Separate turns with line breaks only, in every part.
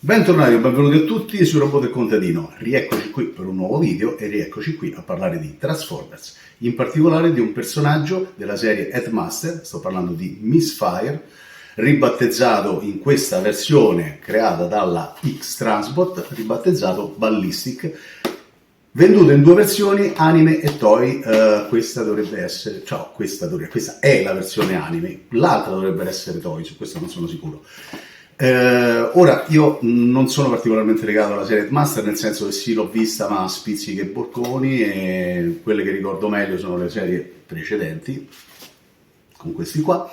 Bentornati o benvenuti a tutti su Robot e Contadino. Rieccoci qui per un nuovo video e rieccoci qui a parlare di Transformers, in particolare di un personaggio della serie Headmaster, sto parlando di Misfire, ribattezzato in questa versione creata dalla X-Transbot, ribattezzato Ballistic, venduto in due versioni, anime e toy. Questa dovrebbe essere, questa è la versione anime, l'altra dovrebbe essere toy, su questo non sono sicuro. Ora, io non sono particolarmente legato alla serie Headmaster, nel senso che sì, l'ho vista ma a spizzichi e bocconi, e quelle che ricordo meglio sono le serie precedenti, con questi qua,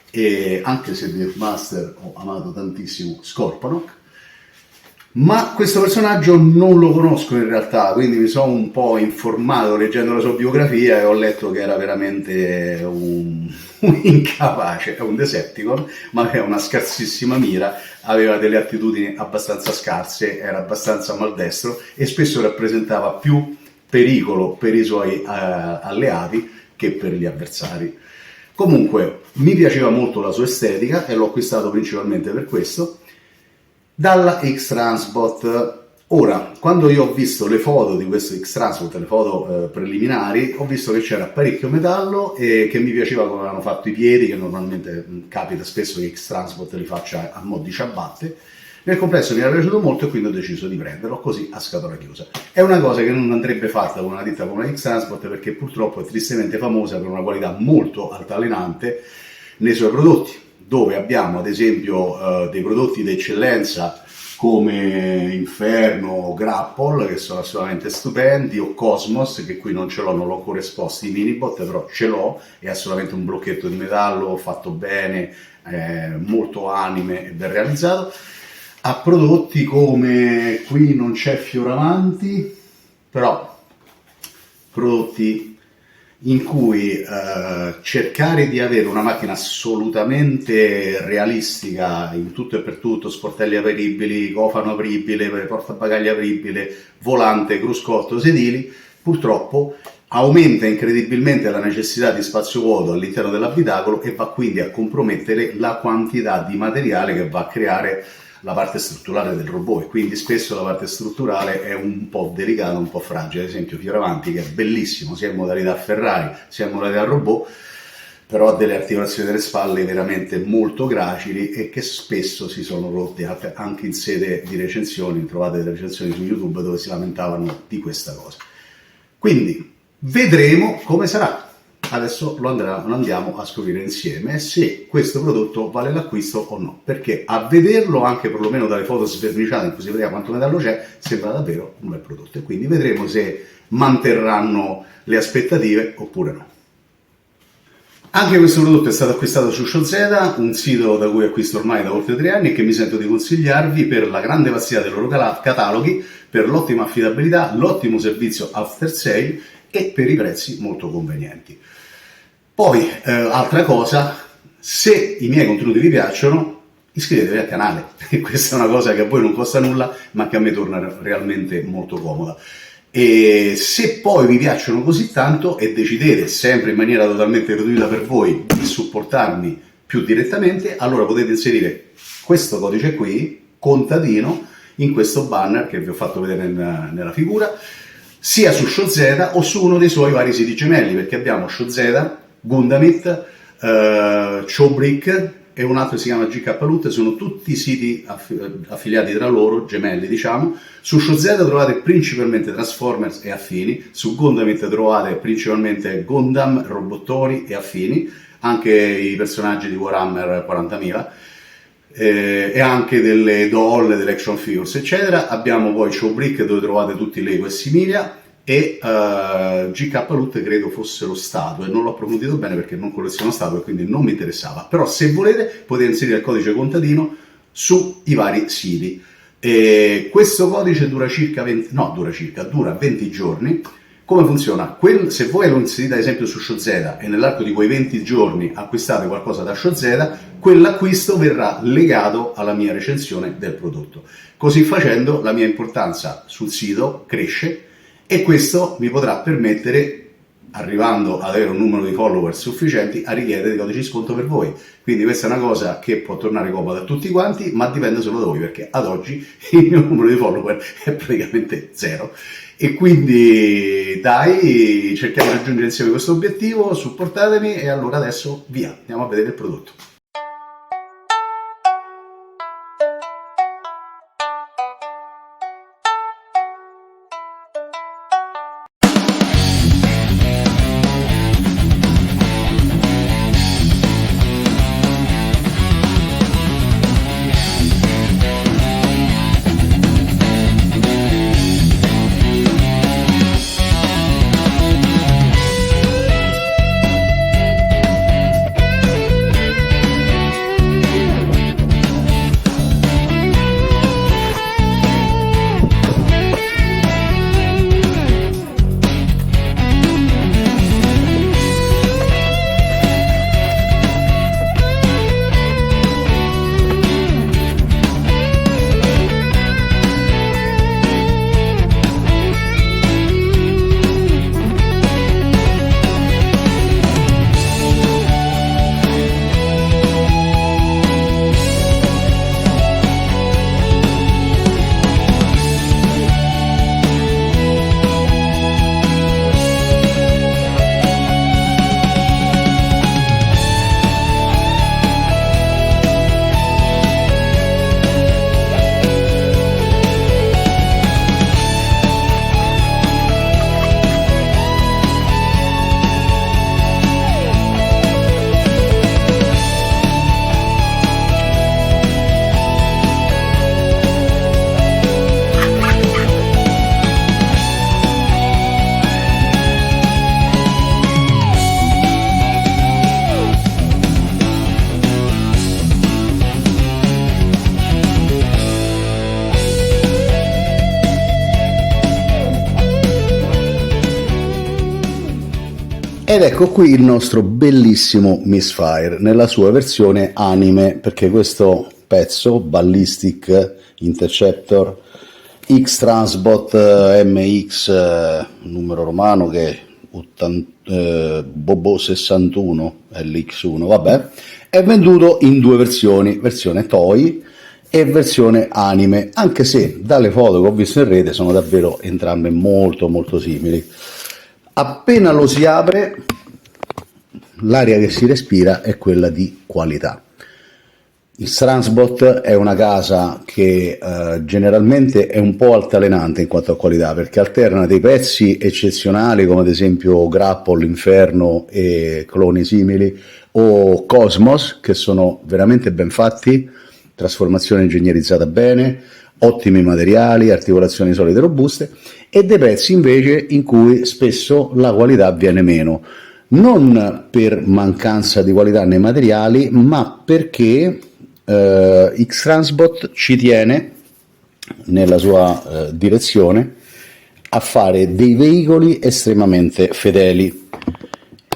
e anche se di Headmaster ho amato tantissimo Scorponok. Ma questo personaggio non lo conosco in realtà, quindi mi sono un po' informato leggendo la sua biografia e ho letto che era veramente un incapace, è un Decepticon, ma aveva una scarsissima mira, aveva delle attitudini abbastanza scarse, era abbastanza maldestro e spesso rappresentava più pericolo per i suoi alleati che per gli avversari. Comunque mi piaceva molto la sua estetica e l'ho acquistato principalmente per questo dalla X-Transbot. Ora, quando io ho visto le foto di questo X-Transbot, le foto preliminari, ho visto che c'era parecchio metallo e che mi piaceva come avevano fatto i piedi, che normalmente capita spesso che X-Transbot li faccia a mo' di ciabatte. Nel complesso mi era piaciuto molto e quindi ho deciso di prenderlo così a scatola chiusa. È una cosa che non andrebbe fatta con una ditta come una X-Transbot, perché purtroppo è tristemente famosa per una qualità molto altalenante nei suoi prodotti, dove abbiamo ad esempio dei prodotti d'eccellenza come Inferno o Grapple, che sono assolutamente stupendi, o Cosmos, che qui non ce l'ho, non l'ho ancora esposto in Minibot, però ce l'ho, è assolutamente un blocchetto di metallo fatto bene, molto anime e ben realizzato. A prodotti come, qui non c'è Fioravanti, però prodotti in cui cercare di avere una macchina assolutamente realistica in tutto e per tutto, sportelli apribili, cofano apribile, portabagagli apribile, volante, cruscotto, sedili, purtroppo aumenta incredibilmente la necessità di spazio vuoto all'interno dell'abitacolo e va quindi a compromettere la quantità di materiale che va a creare la parte strutturale del robot, e quindi spesso la parte strutturale è un po' delicata, un po' fragile. Ad esempio Fioravanti, che è bellissimo sia in modalità Ferrari sia in modalità robot, però ha delle articolazioni delle spalle veramente molto gracili e che spesso si sono rotte anche in sede di recensioni. Trovate delle recensioni su YouTube dove si lamentavano di questa cosa. Quindi vedremo come sarà. Adesso lo andiamo a scoprire insieme se questo prodotto vale l'acquisto o no, perché a vederlo anche perlomeno dalle foto sverniciate in cui si vedeva quanto metallo c'è, sembra davvero un bel prodotto, e quindi vedremo se manterranno le aspettative oppure no. Anche questo prodotto è stato acquistato su ShowZ, un sito da cui acquisto ormai da oltre 3 anni e che mi sento di consigliarvi per la grande vastità dei loro cataloghi, per l'ottima affidabilità, l'ottimo servizio after sale e per i prezzi molto convenienti. Poi, altra cosa, se i miei contenuti vi piacciono, iscrivetevi al canale, e questa è una cosa che a voi non costa nulla, ma che a me torna realmente molto comoda. E se poi vi piacciono così tanto e decidete, sempre in maniera totalmente gratuita per voi, di supportarmi più direttamente, allora potete inserire questo codice qui, Contadino, in questo banner che vi ho fatto vedere nella figura, sia su ShowZ o su uno dei suoi vari siti gemelli, perché abbiamo ShowZ, Gundamit, Showbrick e un altro si chiama GK Loot. Sono tutti siti affiliati tra loro, gemelli diciamo. Su ShowZ trovate principalmente Transformers e affini, su Gundamit trovate principalmente Gundam, robottoni e affini, anche i personaggi di Warhammer 40.000 e anche delle doll, delle action figures eccetera. Abbiamo poi Showbrick dove trovate tutti Lego e similia, e GK Loot credo fossero statue, non l'ho approfondito bene perché non colleziono statue e quindi non mi interessava, però se volete potete inserire il codice Contadino sui vari siti. E questo codice dura 20 giorni. Come funziona? Se voi lo inserite ad esempio su ShowZ e nell'arco di quei 20 giorni acquistate qualcosa da ShowZ, quell'acquisto verrà legato alla mia recensione del prodotto. Così facendo la mia importanza sul sito cresce e questo mi potrà permettere arrivando ad avere un numero di follower sufficienti a richiedere dei codici sconto per voi. Quindi questa è una cosa che può tornare comoda a tutti quanti, ma dipende solo da voi, perché ad oggi il mio numero di follower è praticamente zero. E quindi dai, cerchiamo di raggiungere insieme questo obiettivo, supportatemi, e allora adesso via, andiamo a vedere il prodotto. Ed ecco qui il nostro bellissimo Misfire nella sua versione anime, perché questo pezzo Ballistic Interceptor X-Transbot MX numero romano che è Bobo 61 LX1, vabbè, è venduto in due versioni, versione toy e versione anime, anche se dalle foto che ho visto in rete sono davvero entrambe molto molto simili. Appena lo si apre, l'aria che si respira è quella di qualità. Il Transbot è una casa che generalmente è un po' altalenante in quanto a qualità, perché alterna dei pezzi eccezionali come ad esempio Grapple, Inferno e cloni simili, o Cosmos, che sono veramente ben fatti, trasformazione ingegnerizzata bene, ottimi materiali, articolazioni solide e robuste, e dei pezzi invece in cui spesso la qualità viene meno, non per mancanza di qualità nei materiali, ma perché X-Transbot ci tiene nella sua direzione a fare dei veicoli estremamente fedeli.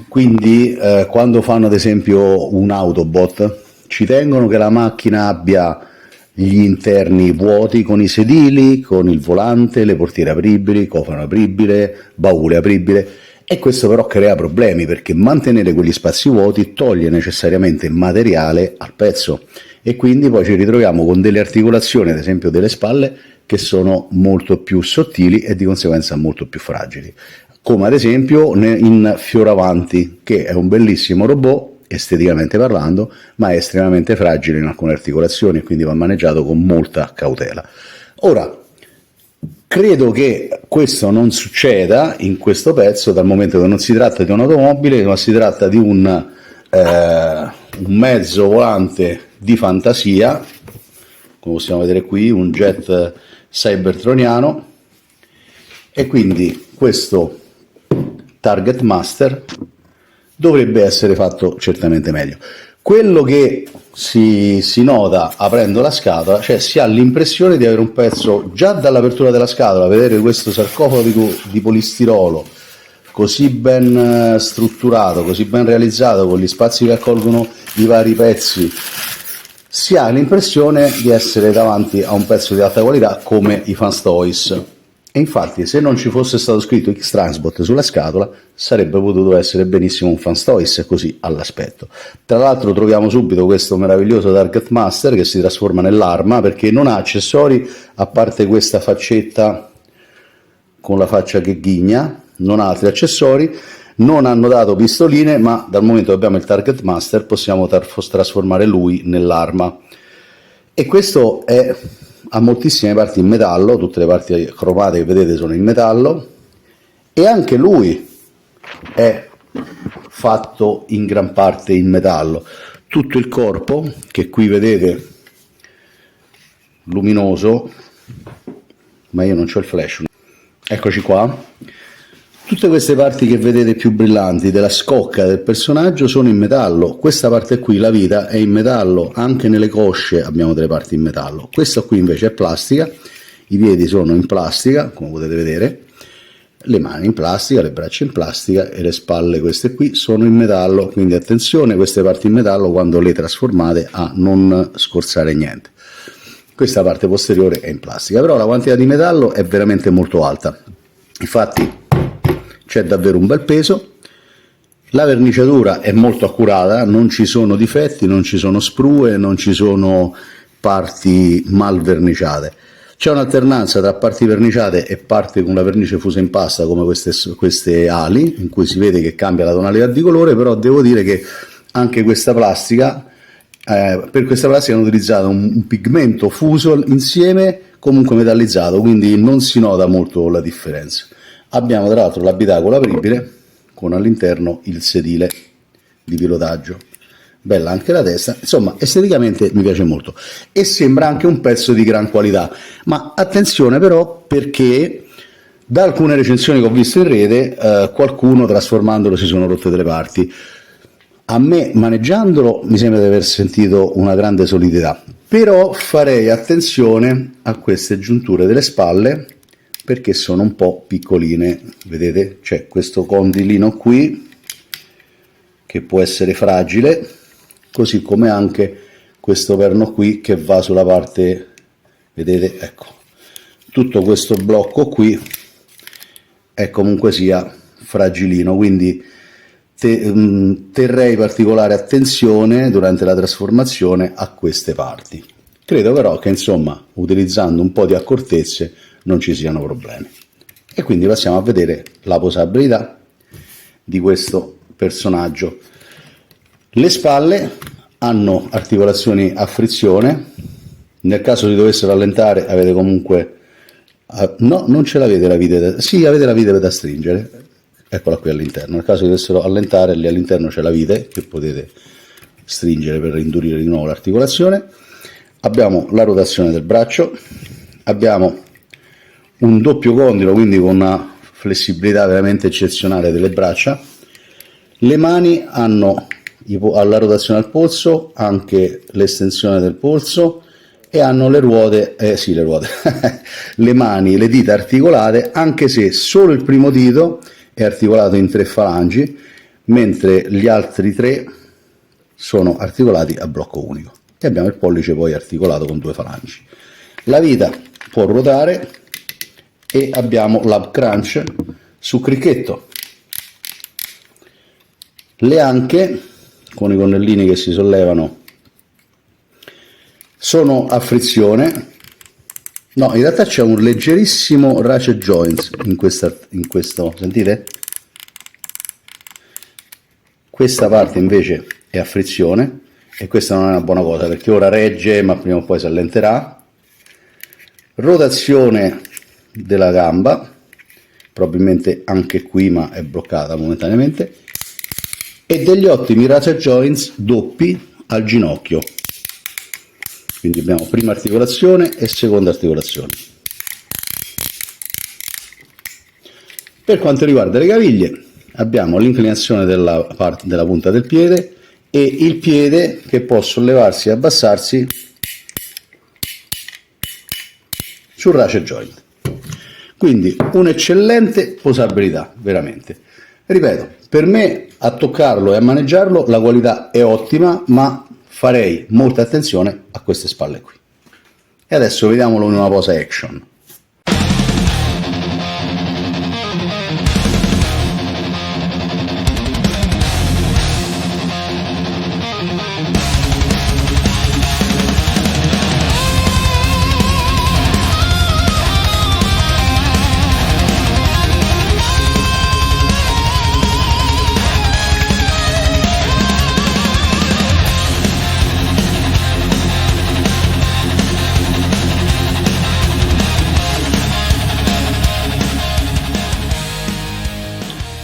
Quindi quando fanno ad esempio un Autobot ci tengono che la macchina abbia gli interni vuoti con i sedili, con il volante, le portiere apribili, cofano apribile, baule apribile, e questo però crea problemi perché mantenere quegli spazi vuoti toglie necessariamente materiale al pezzo e quindi poi ci ritroviamo con delle articolazioni, ad esempio delle spalle, che sono molto più sottili e di conseguenza molto più fragili, come ad esempio in Fioravanti, che è un bellissimo robot esteticamente parlando, ma è estremamente fragile in alcune articolazioni e quindi va maneggiato con molta cautela. Ora, credo che questo non succeda in questo pezzo, dal momento che non si tratta di un'automobile, ma si tratta di un mezzo volante di fantasia, come possiamo vedere qui, un jet cybertroniano, e quindi questo Target Master dovrebbe essere fatto certamente meglio. Quello che si nota aprendo la scatola, cioè si ha l'impressione di avere un pezzo, già dall'apertura della scatola, vedere questo sarcofago di polistirolo così ben strutturato, così ben realizzato, con gli spazi che accolgono i vari pezzi, si ha l'impressione di essere davanti a un pezzo di alta qualità come i Fans Toys. E infatti se non ci fosse stato scritto X-Transbot sulla scatola sarebbe potuto essere benissimo un Fanstoys così all'aspetto. Tra l'altro troviamo subito questo meraviglioso Target Master che si trasforma nell'arma perché non ha accessori a parte questa faccetta con la faccia che ghigna, non ha altri accessori, non hanno dato pistoline, ma dal momento che abbiamo il Target Master possiamo trasformare lui nell'arma. E questo ha moltissime parti in metallo, tutte le parti cromate che vedete sono in metallo, e anche lui è fatto in gran parte in metallo. Tutto il corpo, che qui vedete luminoso, ma io non c'ho il flash, eccoci qua, tutte queste parti che vedete più brillanti della scocca del personaggio sono in metallo. Questa parte qui, la vita, è in metallo, anche nelle cosce abbiamo delle parti in metallo. Questo qui invece è plastica, i piedi sono in plastica, come potete vedere, le mani in plastica, le braccia in plastica e le spalle, queste qui, sono in metallo, quindi attenzione queste parti in metallo quando le trasformate a non scorsare niente. Questa parte posteriore è in plastica, però la quantità di metallo è veramente molto alta, infatti c'è davvero un bel peso, la verniciatura è molto accurata, non ci sono difetti, non ci sono sprue, non ci sono parti mal verniciate. C'è un'alternanza tra parti verniciate e parti con la vernice fusa in pasta come queste ali, in cui si vede che cambia la tonalità di colore, però devo dire che anche questa plastica, per questa plastica hanno utilizzato un pigmento fuso insieme, comunque metallizzato, quindi non si nota molto la differenza. Abbiamo tra l'altro l'abitacolo apribile con all'interno il sedile di pilotaggio, bella anche la testa, insomma esteticamente mi piace molto e sembra anche un pezzo di gran qualità, ma attenzione però perché da alcune recensioni che ho visto in rete qualcuno trasformandolo si sono rotte delle parti. A me maneggiandolo mi sembra di aver sentito una grande solidità, però farei attenzione a queste giunture delle spalle perché sono un po' piccoline, vedete? C'è questo condilino qui che può essere fragile, così come anche questo perno qui che va sulla parte, vedete? Ecco, tutto questo blocco qui è comunque sia fragilino, quindi terrei particolare attenzione durante la trasformazione a queste parti. Credo però che insomma utilizzando un po' di accortezze non ci siano problemi. E quindi passiamo a vedere la posabilità di questo personaggio. Le spalle hanno articolazioni a frizione, nel caso si dovesse rallentare avete comunque no, non ce l'avete la vite, sì, avete la vite da stringere, eccola qui all'interno. Nel caso si dovessero allentare, lì all'interno c'è la vite che potete stringere per indurire di nuovo l'articolazione. Abbiamo la rotazione del braccio, abbiamo un doppio condilo, quindi con una flessibilità veramente eccezionale delle braccia. Le mani hanno la rotazione al polso, anche l'estensione del polso, e hanno le ruote, le mani, le dita articolate, anche se solo il primo dito è articolato in 3 falangi, mentre gli altri 3 sono articolati a blocco unico. E abbiamo il pollice poi articolato con 2 falangi. La vita può ruotare e abbiamo l'hub crunch su cricchetto. Le anche, con i gonnellini che si sollevano, sono a frizione. No, in realtà c'è un leggerissimo ratchet joints in questo, sentite? Questa parte invece è a frizione e questa non è una buona cosa perché ora regge ma prima o poi si allenterà. Rotazione della gamba, probabilmente anche qui ma è bloccata momentaneamente, e degli ottimi ratchet joints doppi al ginocchio, quindi abbiamo prima articolazione e seconda articolazione. Per quanto riguarda le caviglie abbiamo l'inclinazione della punta del piede e il piede che può sollevarsi e abbassarsi sul ratchet joint, quindi un'eccellente posabilità veramente. Ripeto, per me a toccarlo e a maneggiarlo la qualità è ottima, ma farei molta attenzione a queste spalle qui. E adesso vediamolo in una posa action.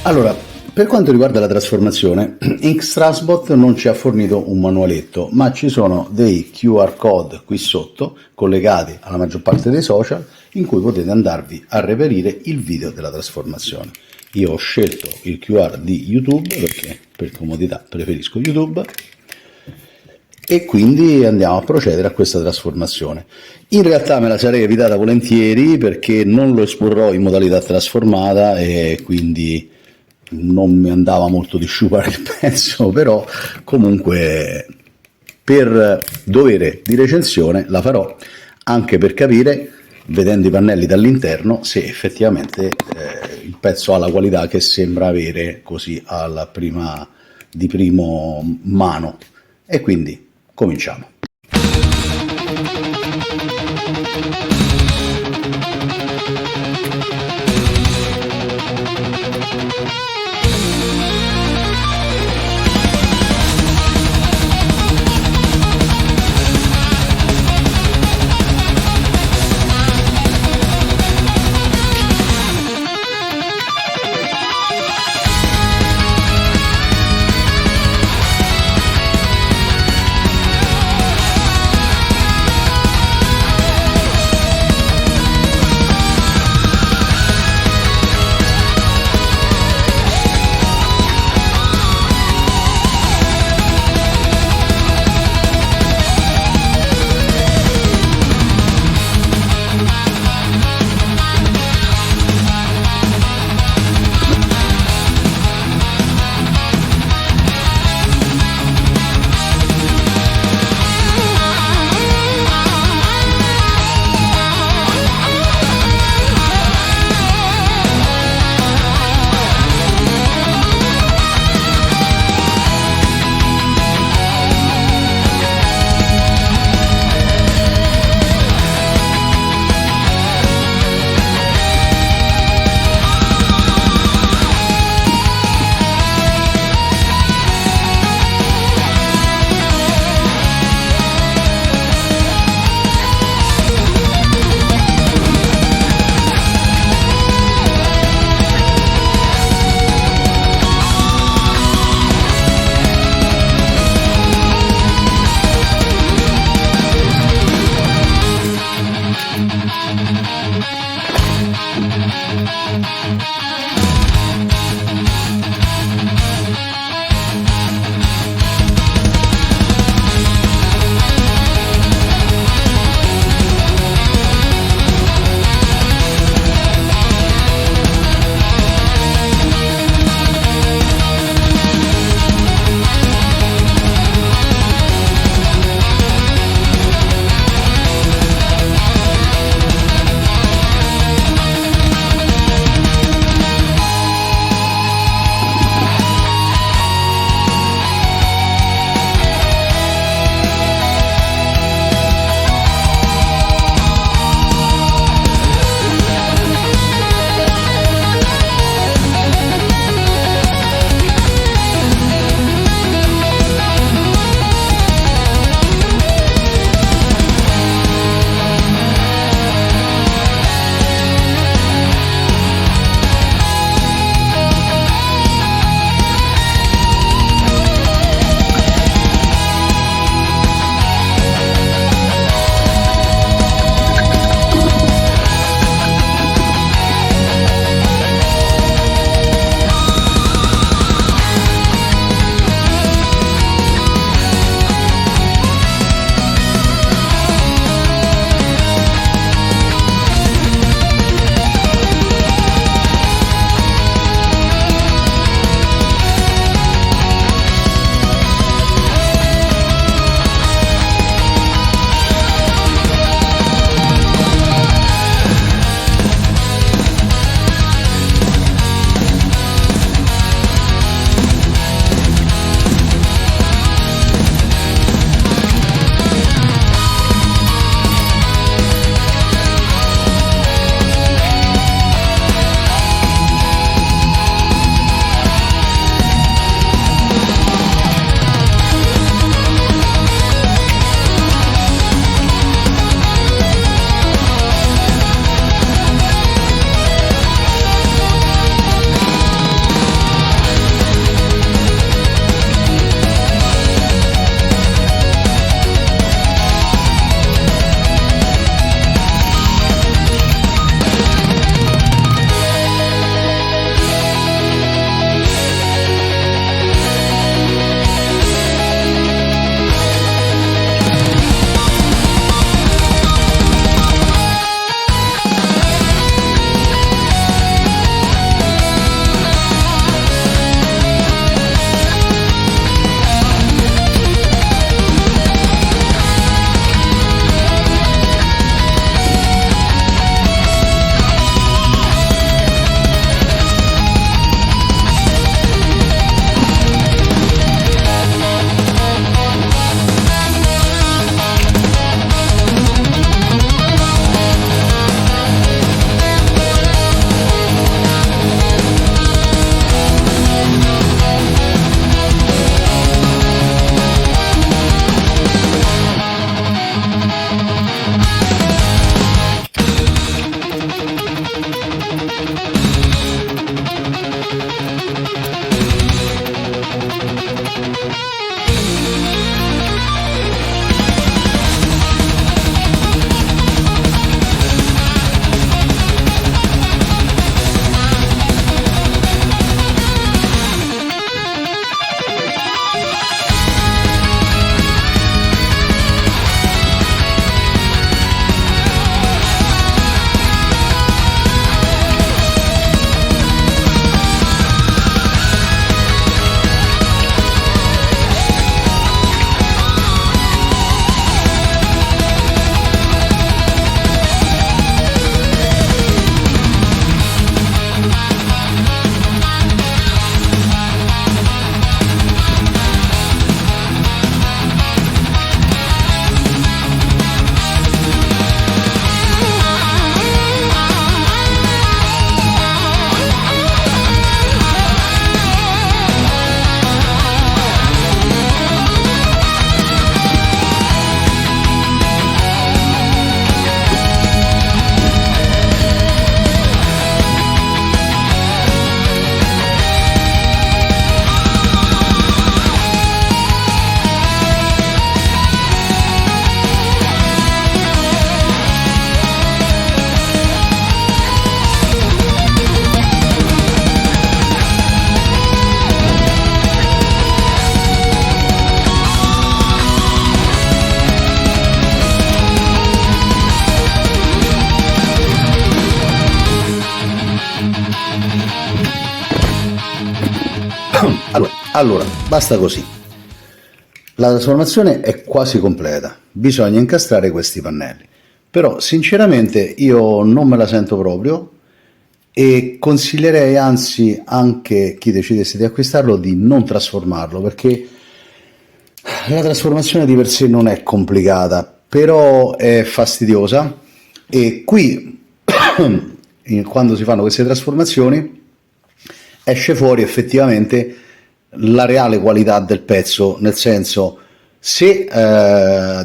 Allora, per quanto riguarda la trasformazione, Xtrasbot non ci ha fornito un manualetto, ma ci sono dei QR code qui sotto, collegati alla maggior parte dei social, in cui potete andarvi a reperire il video della trasformazione. Io ho scelto il QR di YouTube, perché per comodità preferisco YouTube, e quindi andiamo a procedere a questa trasformazione. In realtà me la sarei evitata volentieri, perché non lo esporrò in modalità trasformata e quindi non mi andava molto di sciupare il pezzo, però comunque per dovere di recensione la farò, anche per capire, vedendo i pannelli dall'interno, se effettivamente il pezzo ha la qualità che sembra avere così di primo mano. E quindi cominciamo.
Allora, basta così. La trasformazione è quasi completa, bisogna incastrare questi pannelli. Però sinceramente io non me la sento proprio e consiglierei anzi anche chi decidesse di acquistarlo di non trasformarlo, perché la trasformazione di per sé non è complicata, però è fastidiosa e qui quando si fanno queste trasformazioni esce fuori effettivamente la reale qualità del pezzo, nel senso, se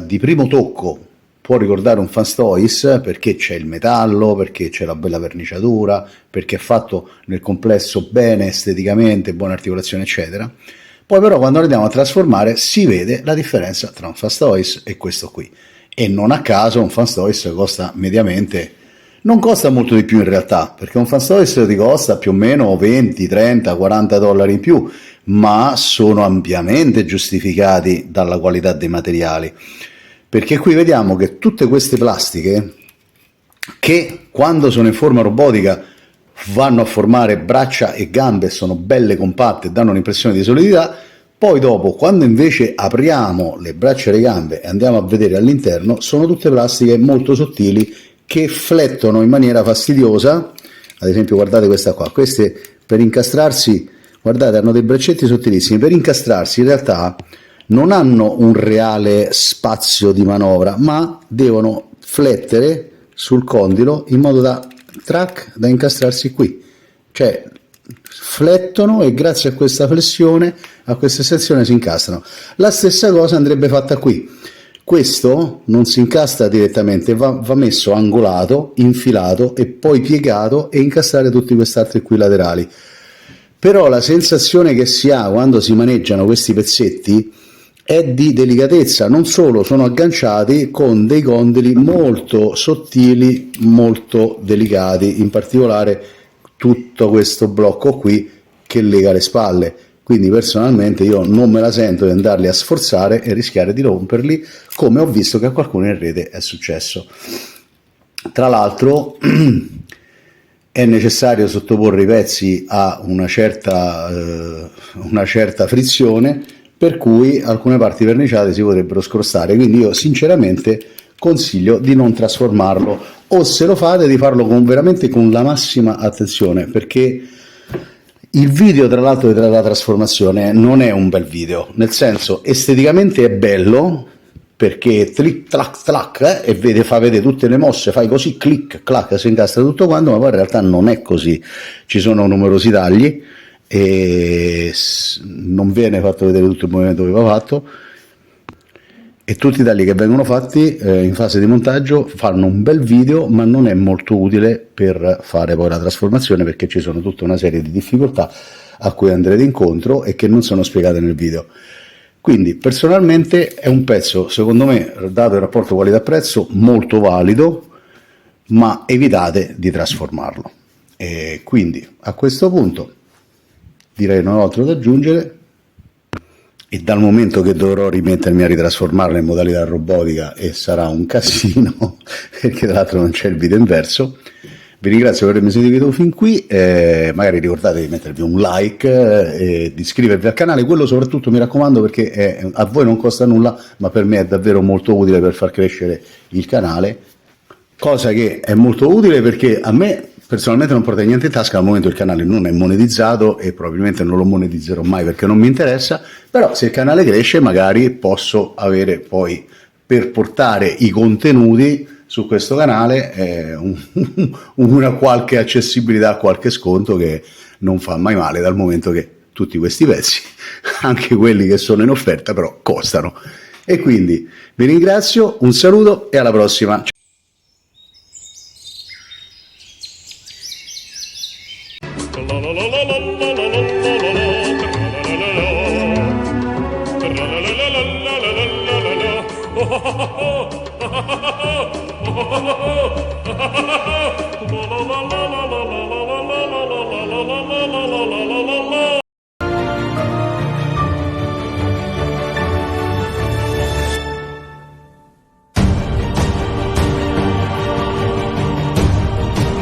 di primo tocco può ricordare un Fanstoys perché c'è il metallo, perché c'è la bella verniciatura, perché è fatto nel complesso bene esteticamente, buona articolazione eccetera, poi però quando lo andiamo a trasformare si vede la differenza tra un Fanstoys e questo qui, e non a caso un Fanstoys costa mediamente, non costa molto di più in realtà, perché un Fanstoys ti costa più o meno 20, 30, 40 dollari in più, ma sono ampiamente giustificati dalla qualità dei materiali, perché qui vediamo che tutte queste plastiche che quando sono in forma robotica vanno a formare braccia e gambe, sono belle compatte e danno un'impressione di solidità, poi dopo quando invece apriamo le braccia e le gambe e andiamo a vedere all'interno sono tutte plastiche molto sottili che flettono in maniera fastidiosa. Ad esempio guardate questa qua, queste per incastrarsi, guardate, hanno dei braccetti sottilissimi, per incastrarsi in realtà non hanno un reale spazio di manovra, ma devono flettere sul condilo in modo da incastrarsi qui, cioè flettono e grazie a questa flessione, a questa sezione si incastrano. La stessa cosa andrebbe fatta qui. Questo non si incastra direttamente, va messo angolato, infilato e poi piegato e incastrare tutti quest'altri qui laterali. Però la sensazione che si ha quando si maneggiano questi pezzetti è di delicatezza, non solo sono agganciati con dei condili molto sottili, molto delicati, in particolare tutto questo blocco qui che lega le spalle. Quindi personalmente io non me la sento di andarli a sforzare e rischiare di romperli, come ho visto che a qualcuno in rete è successo. Tra l'altro è necessario sottoporre i pezzi a una certa frizione, per cui alcune parti verniciate si potrebbero scrostare, quindi io sinceramente consiglio di non trasformarlo, o se lo fate di farlo veramente con la massima attenzione, perché il video tra l'altro della trasformazione non è un bel video, nel senso esteticamente è bello perché clic clac clac e fa vedere tutte le mosse, fai così clic clac, si incastra tutto quanto, ma poi in realtà non è così, ci sono numerosi tagli e non viene fatto vedere tutto il movimento che va fatto, e tutti i tagli che vengono fatti in fase di montaggio fanno un bel video, ma non è molto utile per fare poi la trasformazione, perché ci sono tutta una serie di difficoltà a cui andrete incontro e che non sono spiegate nel video. Quindi personalmente è un pezzo, secondo me, dato il rapporto qualità-prezzo, molto valido, ma evitate di trasformarlo. E quindi a questo punto direi non ho altro da aggiungere, e dal momento che dovrò rimettermi a ritrasformarla in modalità robotica e sarà un casino perché tra l'altro non c'è il video inverso, vi ringrazio per avermi seguito fin qui, magari ricordate di mettervi un like e di iscrivervi al canale, quello soprattutto mi raccomando, perché a voi non costa nulla ma per me è davvero molto utile per far crescere il canale, cosa che è molto utile perché a me personalmente non porta niente in tasca, al momento il canale non è monetizzato e probabilmente non lo monetizzerò mai perché non mi interessa, però se il canale cresce magari posso avere poi, per portare i contenuti su questo canale, una qualche accessibilità, qualche sconto che non fa mai male, dal momento che tutti questi pezzi, anche quelli che sono in offerta, però costano. E quindi vi ringrazio, un saluto e alla prossima.
La la la la la